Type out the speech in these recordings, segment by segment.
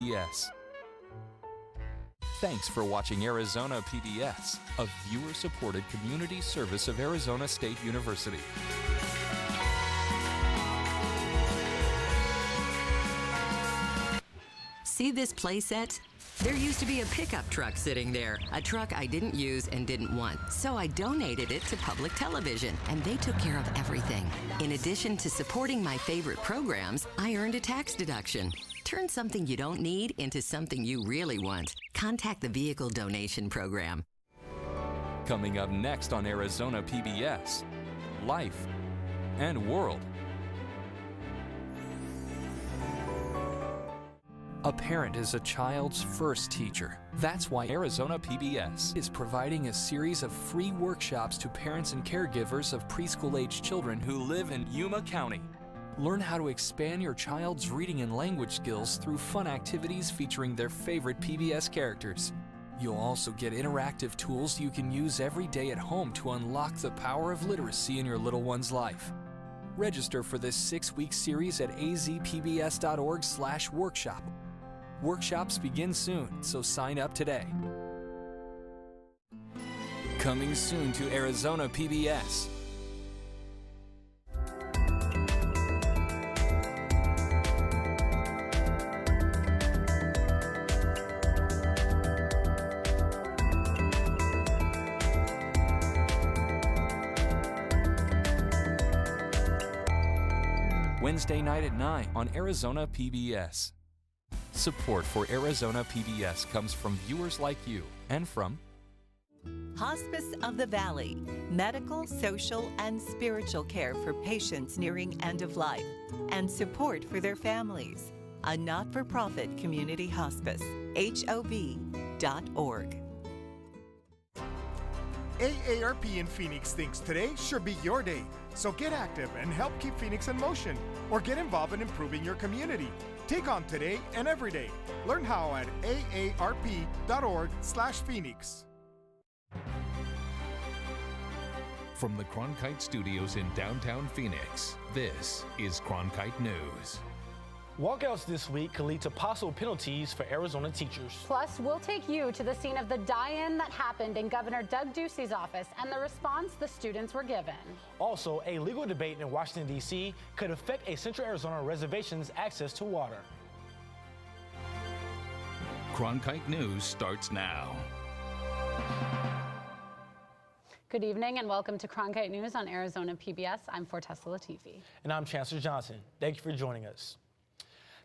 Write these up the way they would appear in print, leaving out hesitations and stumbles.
PBS. Thanks for watching Arizona PBS, a viewer-supported community service of Arizona State University. See this playset? There used to be a pickup truck sitting there, a truck I didn't use and didn't want. So I donated it to public television, and they took care of everything. In addition to supporting my favorite programs, I earned a tax deduction. Turn something you don't need into something you really want. Contact the Vehicle Donation Program. Coming up next on Arizona PBS, Life and World. A parent is a child's first teacher. That's why Arizona PBS is providing a series of free workshops to parents and caregivers of preschool-age children who live in Yuma County. Learn how to expand your child's reading and language skills through fun activities featuring their favorite PBS characters. You'll also get interactive tools you can use every day at home to unlock the power of literacy in your little one's life. Register for this 6-week series at azpbs.org/workshop. Workshops begin soon, so sign up today. Coming soon to Arizona PBS. Wednesday night at 9 on Arizona PBS. Support for Arizona PBS comes from viewers like you and from Hospice of the Valley, medical, social, and spiritual care for patients nearing end of life, and support for their families. A not-for-profit community hospice, HOV.org. AARP in Phoenix thinks today should be your day. So get active and help keep Phoenix in motion, or get involved in improving your community. Take on today and every day. Learn how at aarp.org/Phoenix. From the Cronkite Studios in downtown Phoenix, this is Cronkite News. Walkouts this week could lead to possible penalties for Arizona teachers. Plus, we'll take you to the scene of the die-in that happened in Governor Doug Ducey's office and the response the students were given. Also, a legal debate in Washington, D.C. could affect a Central Arizona reservation's access to water. Cronkite News starts now. Good evening and welcome to Cronkite News on Arizona PBS. I'm Fortessa Latifi. And I'm Chancellor Johnson. Thank you for joining us.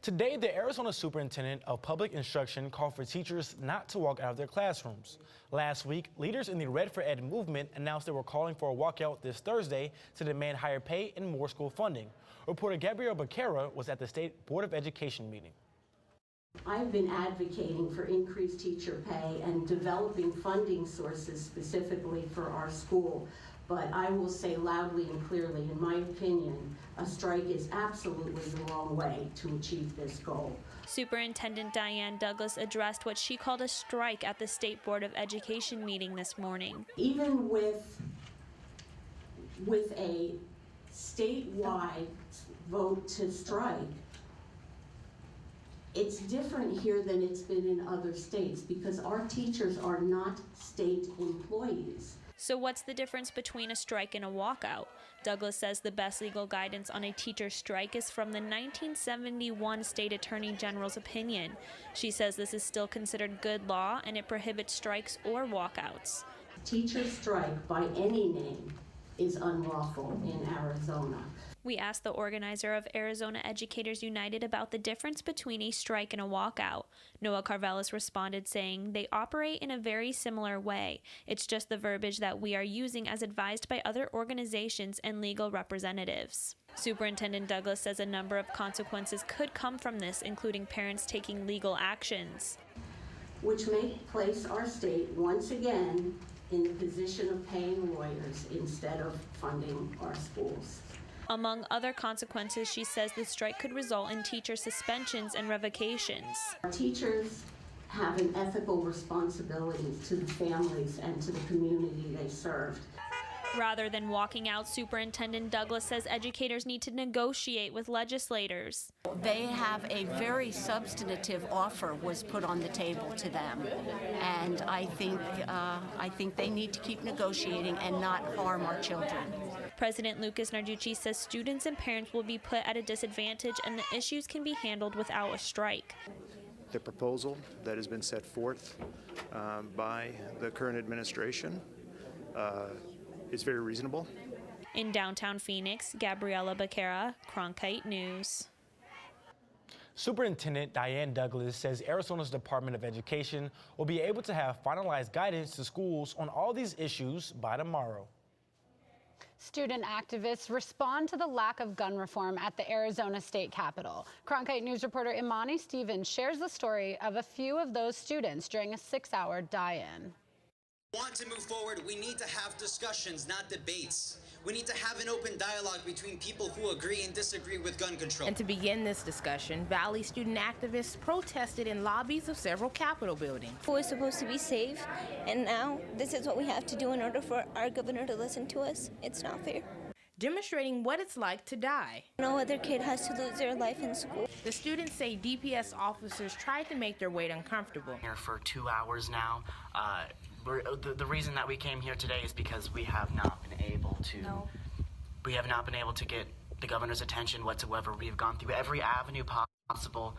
Today, the Arizona Superintendent of Public Instruction called for teachers not to walk out of their classrooms. Last week, leaders in the Red for Ed movement announced they were calling for a walkout this Thursday to demand higher pay and more school funding. Reporter Gabrielle Becerra was at the State Board of Education meeting. I've been advocating for increased teacher pay and developing funding sources specifically for our school. But I will say loudly and clearly, in my opinion, a strike is absolutely the wrong way to achieve this goal. Superintendent Diane Douglas addressed what she called a strike at the State Board of Education meeting this morning. Even with a statewide vote to strike, it's different here than it's been in other states because our teachers are not state employees. So what's the difference between a strike and a walkout? Douglas says the best legal guidance on a teacher strike is from the 1971 State Attorney General's opinion. She says this is still considered good law and it prohibits strikes or walkouts. Teacher strike by any name is unlawful in Arizona. We asked the organizer of Arizona Educators United about the difference between a strike and a walkout. Noah Carvelis responded saying they operate in a very similar way. It's just the verbiage that we are using as advised by other organizations and legal representatives. Superintendent Douglas says a number of consequences could come from this, including parents taking legal actions, which may place our state once again in the position of paying lawyers instead of funding our schools. Among other consequences, she says the strike could result in teacher suspensions and revocations. Our teachers have an ethical responsibility to the families and to the community they served. Rather than walking out, Superintendent Douglas says educators need to negotiate with legislators. they have a very substantive offer was put on the table to them, and I think they need to keep negotiating and not harm our children. President Lucas Narducci says students and parents will be put at a disadvantage and the issues can be handled without a strike. The proposal that has been set forth by the current administration is very reasonable. In downtown Phoenix, Gabriela Becerra, Cronkite News. Superintendent Diane Douglas says Arizona's Department of Education will be able to have finalized guidance to schools on all these issues by tomorrow. Student activists respond to the lack of gun reform at the Arizona State Capitol. Cronkite News reporter Imani Stevens shares the story of a few of those students during a 6-hour die-in. Want to move forward, we need to have discussions, not debates. We need to have an open dialogue between people who agree and disagree with gun control. And to begin this discussion, Valley student activists protested in lobbies of several Capitol buildings. We're supposed to be safe, and now this is what we have to do in order for our governor to listen to us. It's not fair. Demonstrating what it's like to die. No other kid has to lose their life in school. The students say DPS officers tried to make their wait uncomfortable. Here for 2 hours now. The reason that we came here today is because we have not been able to get the governor's attention whatsoever. We have gone through every avenue possible.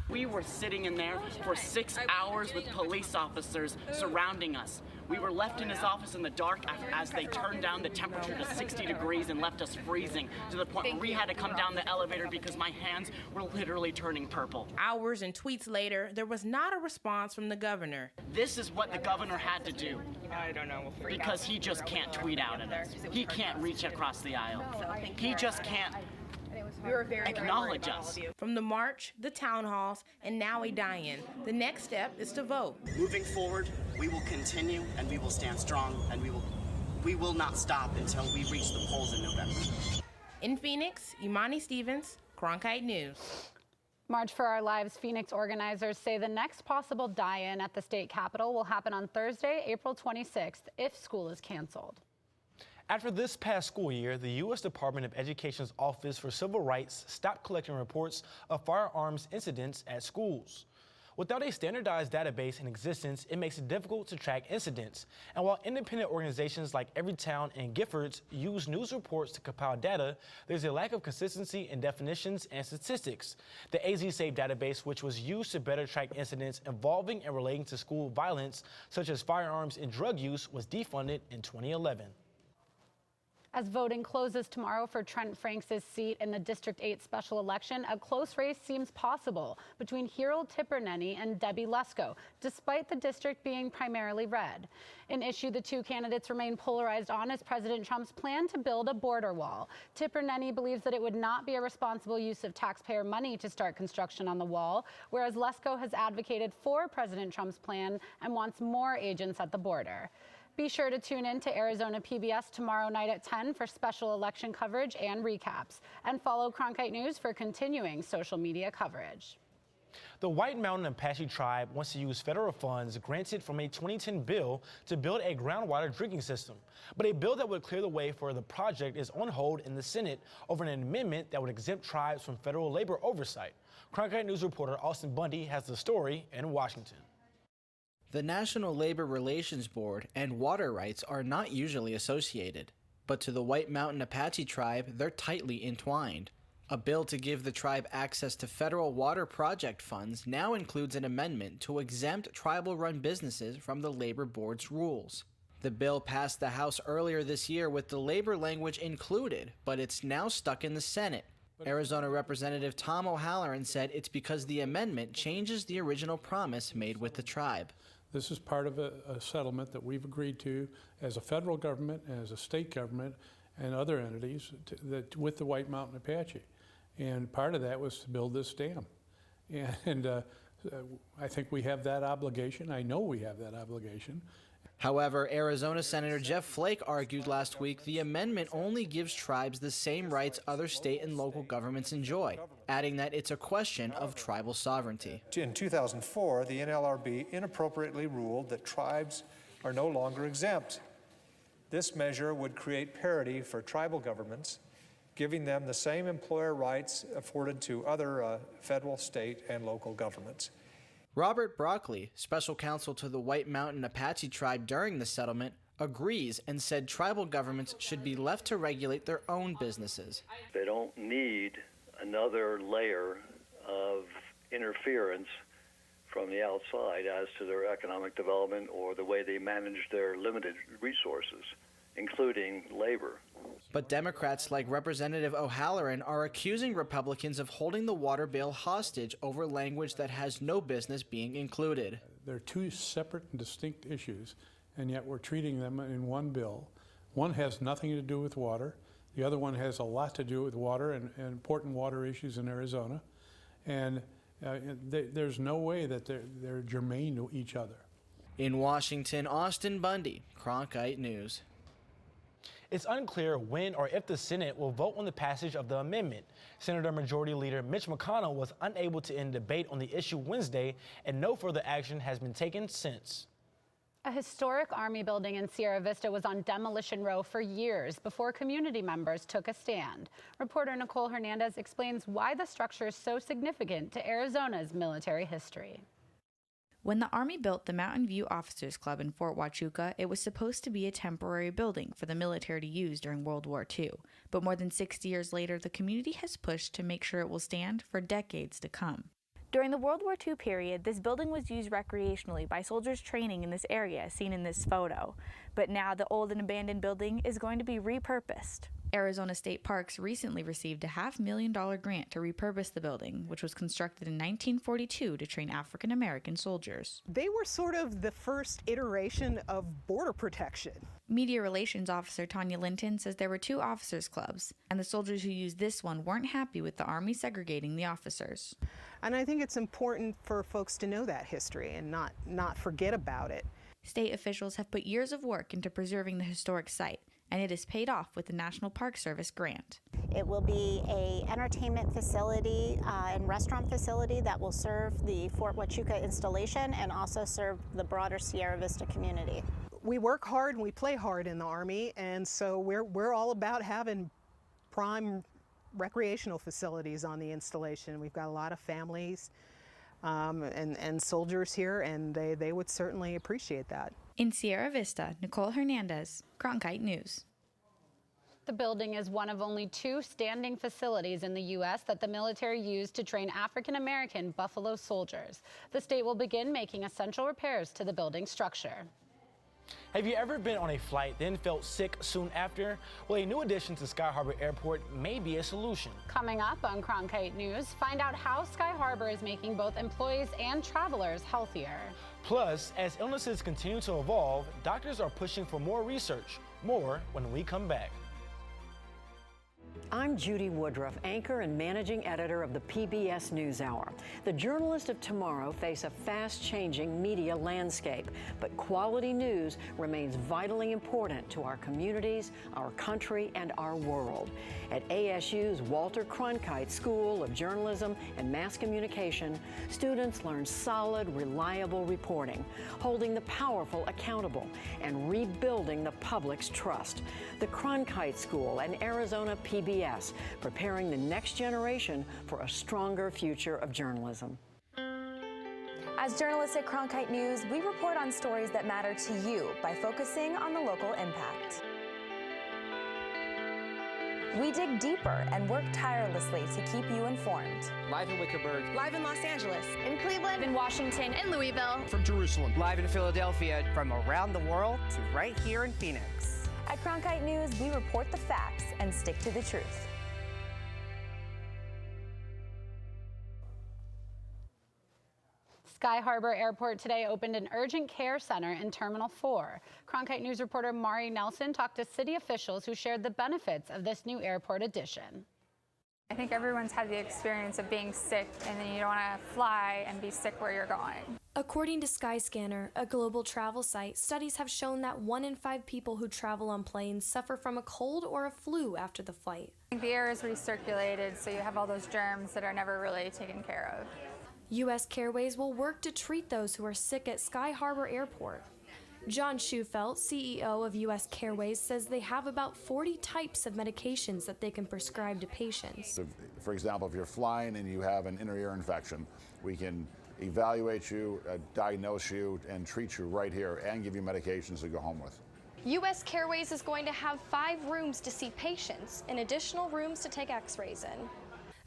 We were sitting in there for 6 hours with police officers surrounding us. We were left in his office in the dark as they turned down the temperature to 60 degrees and left us freezing to the point where we had to come down the elevator because my hands were literally turning purple. Hours and tweets later, there was not a response from the governor. This is what the governor had to do. I don't know. Because he just can't tweet out at us. He can't reach across the aisle. He just can't acknowledge us. From the march, the town halls, and now a die-in. The next step is to vote. Moving forward, we will continue and we will stand strong and we will not stop until we reach the polls in November. In Phoenix, Imani Stevens, Cronkite News. March for Our Lives Phoenix organizers say the next possible die-in at the state capitol will happen on Thursday, April 26th, if school is canceled. After this past school year, the U.S. Department of Education's Office for Civil Rights stopped collecting reports of firearms incidents at schools. Without a standardized database in existence, it makes it difficult to track incidents. And while independent organizations like Everytown and Giffords use news reports to compile data, there's a lack of consistency in definitions and statistics. The AZ-SAVE database, which was used to better track incidents involving and relating to school violence, such as firearms and drug use, was defunded in 2011. As voting closes tomorrow for Trent Franks' seat in the District 8 special election, a close race seems possible between Harold Tiperneny and Debbie Lesko, despite the district being primarily red. An issue the two candidates remain polarized on is President Trump's plan to build a border wall. Tiperneny believes that it would not be a responsible use of taxpayer money to start construction on the wall, whereas Lesko has advocated for President Trump's plan and wants more agents at the border. Be sure to tune in to Arizona PBS tomorrow night at 10 for special election coverage and recaps. And follow Cronkite News for continuing social media coverage. The White Mountain Apache tribe wants to use federal funds granted from a 2010 bill to build a groundwater drinking system. But a bill that would clear the way for the project is on hold in the Senate over an amendment that would exempt tribes from federal labor oversight. Cronkite News reporter Austin Bundy has the story in Washington. The National Labor Relations Board and water rights are not usually associated, but to the White Mountain Apache tribe, they're tightly entwined. A bill to give the tribe access to federal water project funds now includes an amendment to exempt tribal-run businesses from the Labor Board's rules. The bill passed the House earlier this year with the labor language included, but it's now stuck in the Senate. Arizona Representative Tom O'Halloran said it's because the amendment changes the original promise made with the tribe. This is part of a settlement that we've agreed to as a federal government, as a state government, and other entities with the White Mountain Apache. And part of that was to build this dam. And I think we have that obligation. I know we have that obligation. However, Arizona Senator Jeff Flake argued last week the amendment only gives tribes the same rights other state and local governments enjoy, adding that it's a question of tribal sovereignty. In 2004, the NLRB inappropriately ruled that tribes are no longer exempt. This measure would create parity for tribal governments giving them the same employer rights afforded to other federal, state, and local governments. Robert Broccoli, special counsel to the White Mountain Apache tribe during the settlement, agrees and said tribal governments should be left to regulate their own businesses. They don't need another layer of interference from the outside as to their economic development or the way they manage their limited resources, including labor. But Democrats like Representative O'Halloran are accusing Republicans of holding the water bill hostage over language that has no business being included. They're two separate and distinct issues, and yet we're treating them in one bill. One has nothing to do with water. The other one has a lot to do with water and important water issues in Arizona. And there's no way that they're germane to each other. In Washington, Austin Bundy, Cronkite News. It's unclear when or if the Senate will vote on the passage of the amendment. Senator Majority Leader Mitch McConnell was unable to end debate on the issue Wednesday, and no further action has been taken since. A historic Army building in Sierra Vista was on demolition row for years before community members took a stand. Reporter Nicole Hernandez explains why the structure is so significant to Arizona's military history. When the Army built the Mountain View Officers Club in Fort Huachuca, it was supposed to be a temporary building for the military to use during World War II. But more than 60 years later, the community has pushed to make sure it will stand for decades to come. During the World War II period, this building was used recreationally by soldiers training in this area, seen in this photo. But now the old and abandoned building is going to be repurposed. Arizona State Parks recently received a $500,000 grant to repurpose the building, which was constructed in 1942 to train African American soldiers. They were sort of the first iteration of border protection. Media Relations Officer Tanya Linton says there were 2 officers' clubs, and the soldiers who used this one weren't happy with the Army segregating the officers. And I think it's important for folks to know that history and not forget about it. State officials have put years of work into preserving the historic site, and it is paid off with the National Park Service grant. It will be an entertainment facility and restaurant facility that will serve the Fort Huachuca installation and also serve the broader Sierra Vista community. We work hard and we play hard in the Army, and so we're all about having prime recreational facilities on the installation. We've got a lot of families and soldiers here, and they would certainly appreciate that. In Sierra Vista, Nicole Hernandez, Cronkite News. The building is one of only 2 standing facilities in the U.S. that the military used to train African American Buffalo soldiers. The state will begin making essential repairs to the building structure. Have you ever been on a flight, then felt sick soon after? Well, a new addition to Sky Harbor Airport may be a solution. Coming up on Cronkite News, find out how Sky Harbor is making both employees and travelers healthier. Plus, as illnesses continue to evolve, doctors are pushing for more research. More when we come back. I'm Judy Woodruff, anchor and managing editor of the PBS NewsHour. The journalists of tomorrow face a fast-changing media landscape, but quality news remains vitally important to our communities, our country, and our world. At ASU's Walter Cronkite School of Journalism and Mass Communication, students learn solid, reliable reporting, holding the powerful accountable, and rebuilding the public's trust. The Cronkite School and Arizona PBS, preparing the next generation for a stronger future of journalism. As journalists at Cronkite News, we report on stories that matter to you by focusing on the local impact. We dig deeper and work tirelessly to keep you informed. Live in Wickerburg. Live in Los Angeles. In Cleveland. In Washington. In Louisville. From Jerusalem. Live in Philadelphia. From around the world to right here in Phoenix. At Cronkite News, we report the facts and stick to the truth. Sky Harbor Airport today opened an urgent care center in Terminal 4. Cronkite News reporter Mari Nelson talked to city officials who shared the benefits of this new airport addition. I think everyone's had the experience of being sick, and then you don't want to fly and be sick where you're going. According to Skyscanner, a global travel site, studies have shown that 1 in 5 people who travel on planes suffer from a cold or a flu after the flight. I think the air is recirculated, so you have all those germs that are never really taken care of. U.S. Careways will work to treat those who are sick at Sky Harbor Airport. John Schufelt, CEO of U.S. Careways, says they have about 40 types of medications that they can prescribe to patients. For example, if you're flying and you have an inner ear infection, we can evaluate you, diagnose you, and treat you right here and give you medications to go home with. U.S. Careways is going to have 5 rooms to see patients and additional rooms to take x-rays in.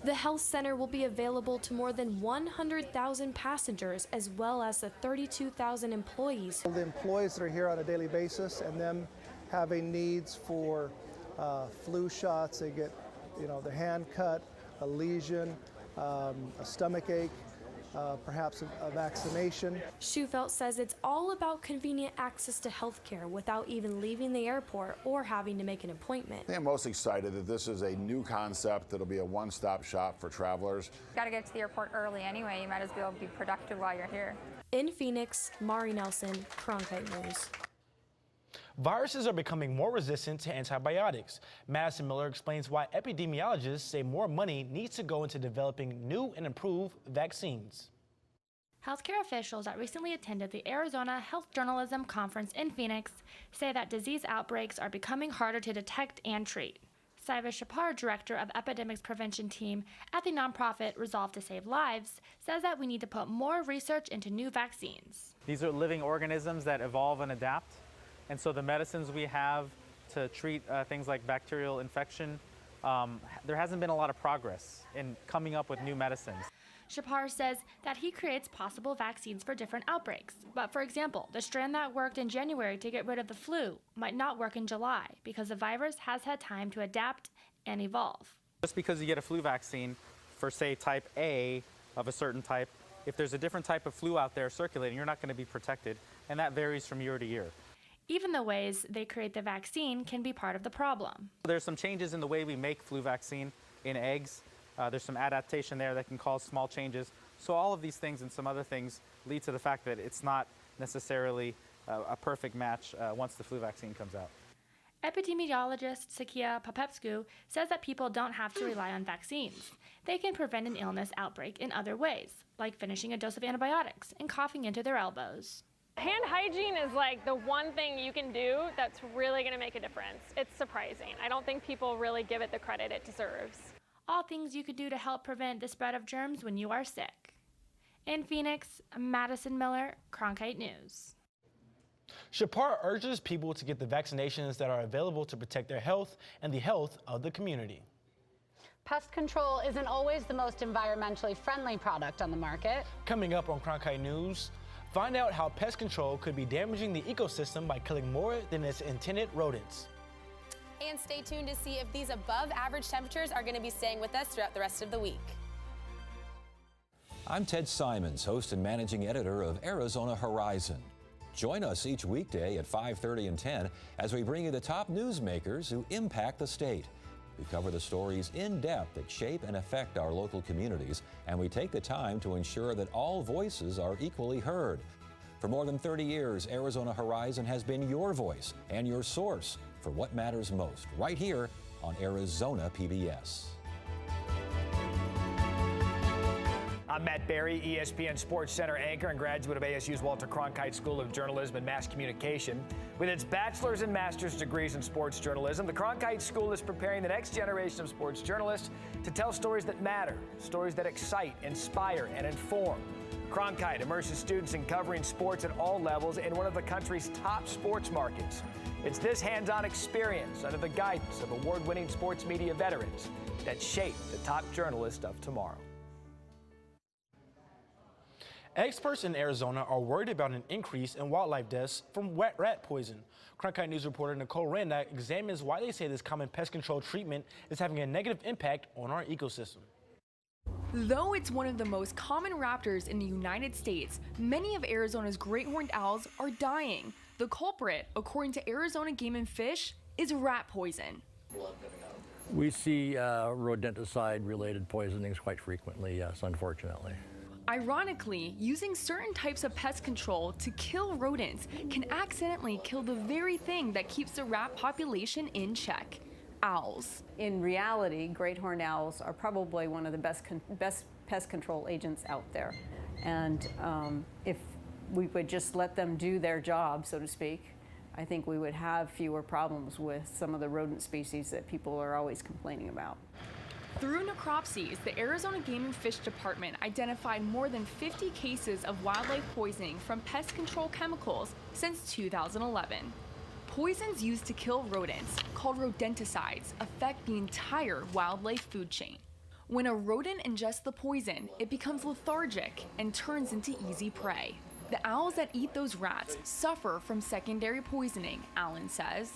The health center will be available to more than 100,000 passengers as well as the 32,000 employees. The employees that are here on a daily basis and them having needs for flu shots, they get, their hand cut, a lesion, a stomach ache, perhaps a vaccination. Schufelt says it's all about convenient access to health care without even leaving the airport or having to make an appointment. I think I'm most excited that this is a new concept that'll be a one-stop shop for travelers. Got to get to the airport early anyway. You might as well be productive while you're here. In Phoenix, Mari Nelson, Cronkite News. Viruses are becoming more resistant to antibiotics. Madison Miller explains why epidemiologists say more money needs to go into developing new and improved vaccines. Healthcare officials that recently attended the Arizona Health Journalism Conference in Phoenix say that disease outbreaks are becoming harder to detect and treat. Siva Shapar, director of epidemics prevention team at the nonprofit Resolve to Save Lives, says that we need to put more research into new vaccines. These are living organisms that evolve and adapt. And so the medicines we have to treat things like bacterial infection, there hasn't been a lot of progress in coming up with new medicines. Shapar says that he creates possible vaccines for different outbreaks. But for example, the strand that worked in January to get rid of the flu might not work in July because the virus has had time to adapt and evolve. Just because you get a flu vaccine for, say, type A of a certain type, if there's a different type of flu out there circulating, you're not going to be protected. And that varies from year to year. Even the ways they create the vaccine can be part of the problem. There's some changes in the way we make flu vaccine in eggs. There's some adaptation there that can cause small changes. So all of these things and some other things lead to the fact that it's not necessarily a perfect match once the flu vaccine comes out. Epidemiologist Sakia Popescu says that people don't have to rely on vaccines. They can prevent an illness outbreak in other ways, like finishing a dose of antibiotics and coughing into their elbows. Hand hygiene is like the one thing you can do that's really going to make a difference. It's surprising. I don't think people really give it the credit it deserves. All things you can do to help prevent the spread of germs when you are sick. In Phoenix, Madison Miller, Cronkite News. Shapar urges people to get the vaccinations that are available to protect their health and the health of the community. Pest control isn't always the most environmentally friendly product on the market. Coming up on Cronkite News, find out how pest control could be damaging the ecosystem by killing more than its intended rodents. And stay tuned to see if these above average temperatures are going to be staying with us throughout the rest of the week. I'm Ted Simons, host and managing editor of Arizona Horizon. Join us each weekday at 5:30 and 10 as we bring you the top newsmakers who impact the state. We cover the stories in depth that shape and affect our local communities, and we take the time to ensure that all voices are equally heard. For more than 30 years, Arizona Horizon has been your voice and your source for what matters most, right here on Arizona PBS. I'm Matt Berry, ESPN Sports Center anchor and graduate of ASU's Walter Cronkite School of Journalism and Mass Communication. With its bachelor's and master's degrees in sports journalism, the Cronkite School is preparing the next generation of sports journalists to tell stories that matter, stories that excite, inspire, and inform. Cronkite immerses students in covering sports at all levels in one of the country's top sports markets. It's this hands-on experience under the guidance of award-winning sports media veterans that shape the top journalists of tomorrow. Experts in Arizona are worried about an increase in wildlife deaths from wet rat poison. Cronkite News reporter Nicole Randak examines why they say this common pest control treatment is having a negative impact on our ecosystem. Though it's one of the most common raptors in the United States, many of Arizona's great horned owls are dying. The culprit, according to Arizona Game and Fish, is rat poison. We see rodenticide-related poisonings quite frequently, yes, unfortunately. Ironically, using certain types of pest control to kill rodents can accidentally kill the very thing that keeps the rat population in check: owls. In reality, great horned owls are probably one of the best pest control agents out there. And if we would just let them do their job, so to speak, I think we would have fewer problems with some of the rodent species that people are always complaining about. Through necropsies, the Arizona Game and Fish Department identified more than 50 cases of wildlife poisoning from pest control chemicals since 2011. Poisons used to kill rodents, called rodenticides, affect the entire wildlife food chain. When a rodent ingests the poison, it becomes lethargic and turns into easy prey. The owls that eat those rats suffer from secondary poisoning, Allen says.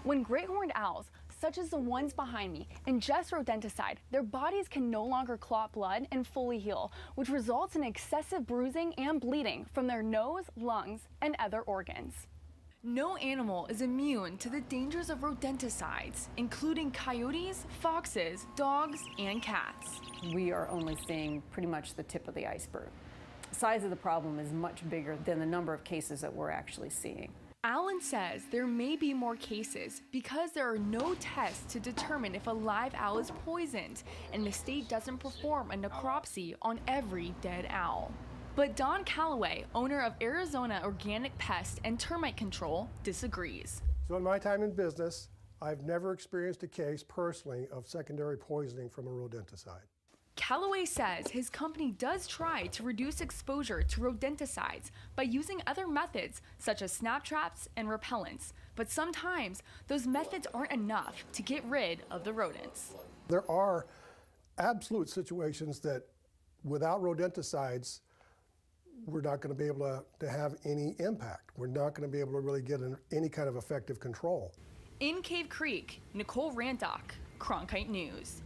When great horned owls, such as the ones behind me, ingest rodenticide, their bodies can no longer clot blood and fully heal, which results in excessive bruising and bleeding from their nose, lungs, and other organs. No animal is immune to the dangers of rodenticides, including coyotes, foxes, dogs, and cats. We are only seeing pretty much the tip of the iceberg. The size of the problem is much bigger than the number of cases that we're actually seeing. Allen says there may be more cases because there are no tests to determine if a live owl is poisoned, and the state doesn't perform a necropsy on every dead owl. But Don Calloway, owner of Arizona Organic Pest and Termite Control, disagrees. So in my time in business, I've never experienced a case personally of secondary poisoning from a rodenticide. Calloway says his company does try to reduce exposure to rodenticides by using other methods such as snap traps and repellents, but sometimes those methods aren't enough to get rid of the rodents. There are absolute situations that without rodenticides, we're not going to be able to have any impact. We're not going to be able to really get any kind of effective control. In Cave Creek, Nicole Randock, Cronkite News.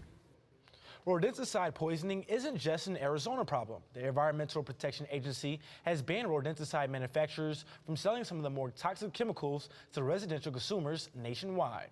Rodenticide poisoning isn't just an Arizona problem. The Environmental Protection Agency has banned rodenticide manufacturers from selling some of the more toxic chemicals to residential consumers nationwide.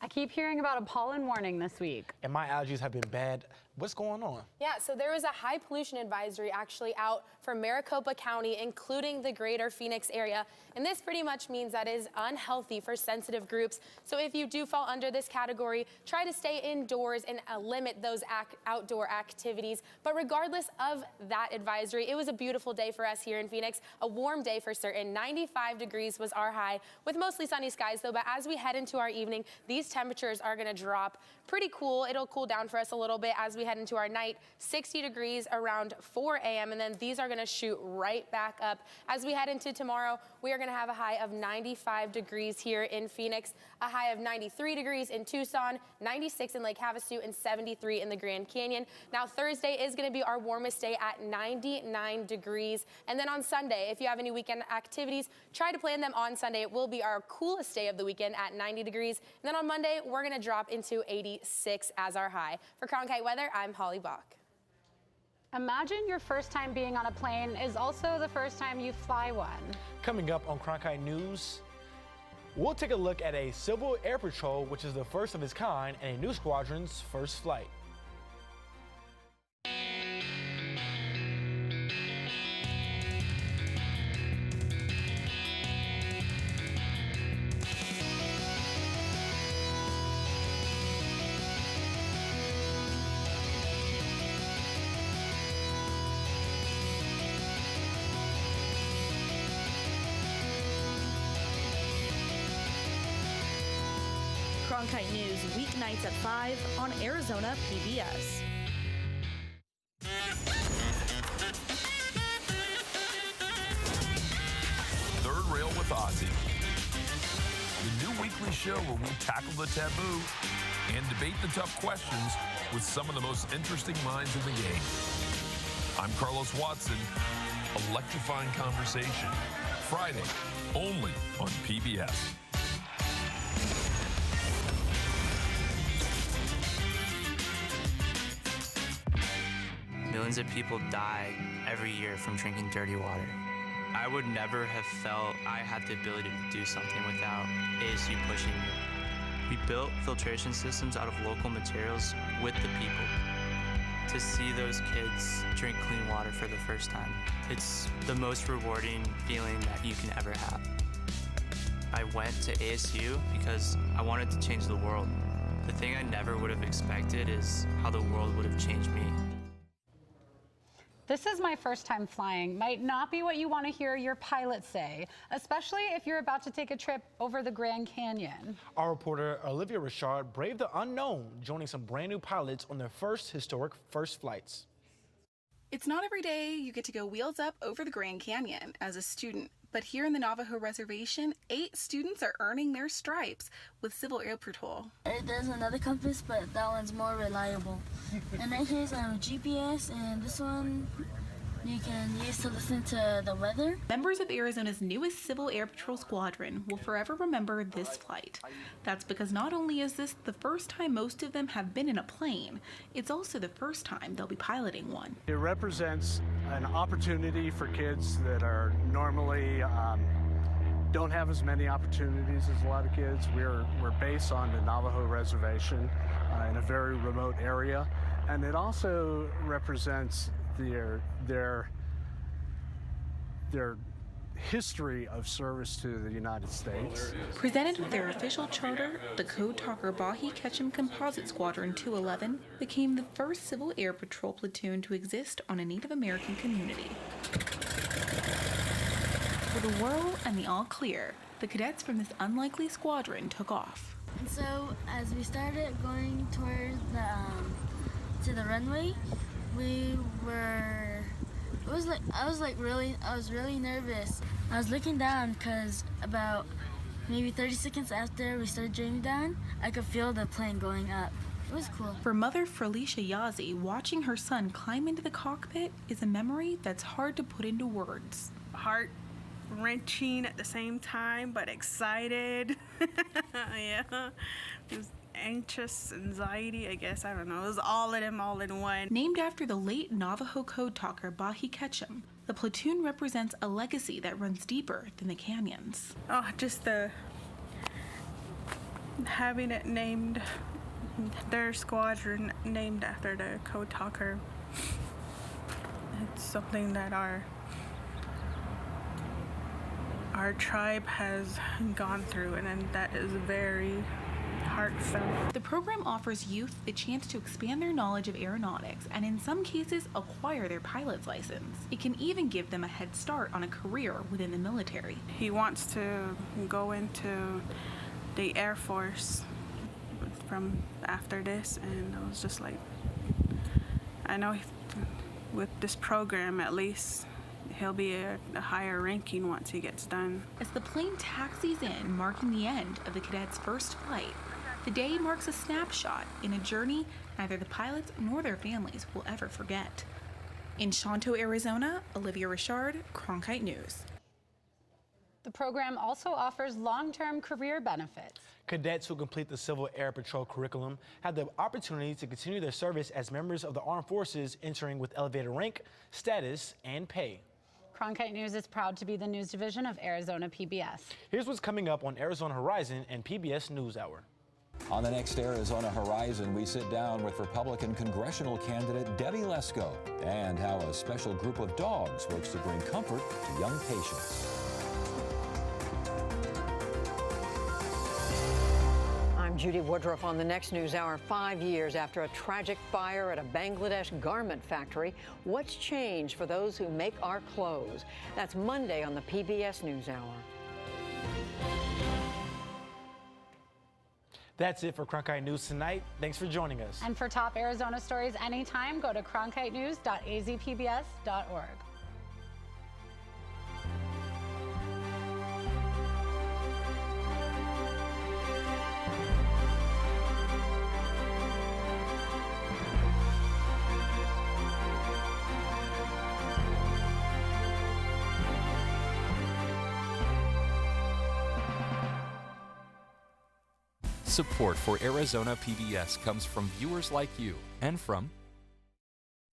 I keep hearing about a pollen warning this week. And my allergies have been bad. What's going on? Yeah, so there was a high pollution advisory actually out for Maricopa County, including the greater Phoenix area. And this pretty much means that it is unhealthy for sensitive groups. So if you do fall under this category, try to stay indoors and limit those outdoor activities. But regardless of that advisory, it was a beautiful day for us here in Phoenix, a warm day for certain. 95 degrees was our high with mostly sunny skies though. But as we head into our evening, these temperatures are going to drop pretty cool. It'll cool down for us a little bit as we head into our night. 60 degrees around 4 a.m. and then these are going to shoot right back up. As we head into tomorrow, we are going to have a high of 95 degrees here in Phoenix, a high of 93 degrees in Tucson, 96 in Lake Havasu, and 73 in the Grand Canyon. Now Thursday is going to be our warmest day at 99 degrees. And then on Sunday, if you have any weekend activities, try to plan them on Sunday. It will be our coolest day of the weekend at 90 degrees. And then on Monday, we're going to drop into 86 as our high. For Cronkite Weather, I'm Holly Bach. Imagine your first time being on a plane is also the first time you fly one. Coming up on Cronkite News, we'll take a look at a Civil Air Patrol, which is the first of its kind, and a new squadron's first flight. Cronkite News, weeknights at 5 on Arizona PBS. Third Rail with Ozzy, the new weekly show where we tackle the taboo and debate the tough questions with some of the most interesting minds in the game. I'm Carlos Watson. Electrifying conversation. Friday, only on PBS. Millions of people die every year from drinking dirty water. I would never have felt I had the ability to do something without ASU pushing me. We built filtration systems out of local materials with the people. To see those kids drink clean water for the first time, it's the most rewarding feeling that you can ever have. I went to ASU because I wanted to change the world. The thing I never would have expected is how the world would have changed me. This is my first time flying might not be what you want to hear your pilot say, especially if you're about to take a trip over the Grand Canyon. Our reporter Olivia Richard braved the unknown, joining some brand new pilots on their historic first flights. It's not every day you get to go wheels up over the Grand Canyon as a student, but here in the Navajo Reservation, 8 students are earning their stripes with Civil Air Patrol. There's another compass, but that one's more reliable. And right here's GPS, and this one you can use to listen to the weather. Members of Arizona's newest Civil Air Patrol squadron will forever remember this flight. That's because not only is this the first time most of them have been in a plane, it's also the first time they'll be piloting one. It represents an opportunity for kids that are normally don't have as many opportunities as a lot of kids. We're based on the Navajo Reservation in a very remote area, and it also represents their history of service to the United States. Presented with their official charter, the Code Talker Bahi Ketchum Composite Squadron 211 became the first Civil Air Patrol platoon to exist on a Native American community. With a whirl and the all clear, the cadets from this unlikely squadron took off. And so as we started going towards the runway, I was really nervous. I was looking down because about maybe 30 seconds after we started driving down, I could feel the plane going up. It was cool. For mother Felicia Yazzie, watching her son climb into the cockpit is a memory that's hard to put into words. Heart-wrenching at the same time, but excited. Yeah. It was anxious, anxiety, I guess. I don't know. It was all in one. Named after the late Navajo code talker Bahi Ketchum, the platoon represents a legacy that runs deeper than the canyons. Oh, just having it named, their squadron named after the code talker. It's something that our tribe has gone through, and that is very heartfelt. The program offers youth the chance to expand their knowledge of aeronautics and in some cases acquire their pilot's license. It can even give them a head start on a career within the military. He wants to go into the Air Force from after this, and I was just like, I know with this program at least he'll be a higher ranking once he gets done. As the plane taxis in, marking the end of the cadets' first flight, the day marks a snapshot in a journey neither the pilots nor their families will ever forget. In Shanto, Arizona, Olivia Richard, Cronkite News. The program also offers long-term career benefits. Cadets who complete the Civil Air Patrol curriculum have the opportunity to continue their service as members of the armed forces, entering with elevated rank, status, and pay. Cronkite News is proud to be the news division of Arizona PBS. Here's what's coming up on Arizona Horizon and PBS NewsHour. On the next Arizona Horizon, we sit down with Republican congressional candidate Debbie Lesko and how a special group of dogs works to bring comfort to young patients. I'm Judy Woodruff on the next NewsHour. 5 years after a tragic fire at a Bangladesh garment factory, what's changed for those who make our clothes? That's Monday on the PBS NewsHour. That's it for Cronkite News tonight. Thanks for joining us. And for top Arizona stories anytime, go to cronkitenews.azpbs.org. Support for Arizona PBS comes from viewers like you and from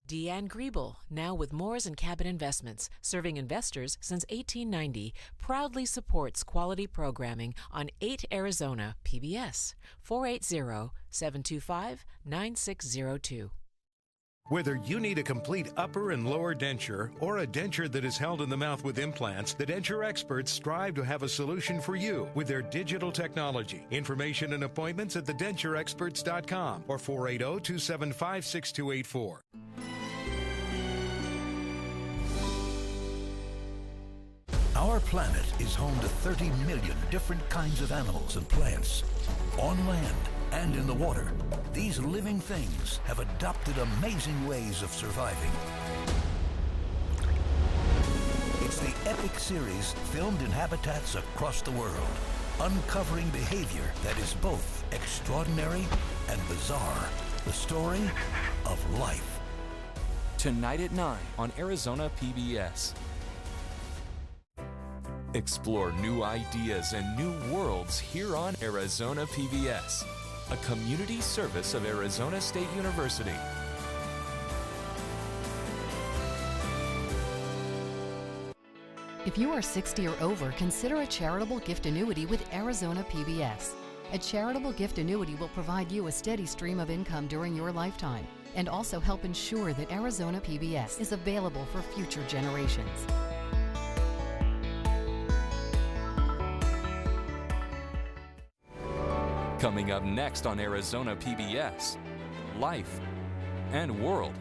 Deanne Griebel, now with Moores & Cabot Investments, serving investors since 1890, proudly supports quality programming on 8 Arizona PBS, 480-725-9602. Whether you need a complete upper and lower denture or a denture that is held in the mouth with implants, the denture experts strive to have a solution for you with their digital technology. Information and appointments at thedentureexperts.com or 480-275-6284. Our planet is home to 30 million different kinds of animals and plants. On land and in the water, these living things have adopted amazing ways of surviving. It's the epic series filmed in habitats across the world, uncovering behavior that is both extraordinary and bizarre. The story of life. Tonight at 9 on Arizona PBS. Explore new ideas and new worlds here on Arizona PBS, a community service of Arizona State University. If you are 60 or over, consider a charitable gift annuity with Arizona PBS. A charitable gift annuity will provide you a steady stream of income during your lifetime and also help ensure that Arizona PBS is available for future generations. Coming up next on Arizona PBS, life and world.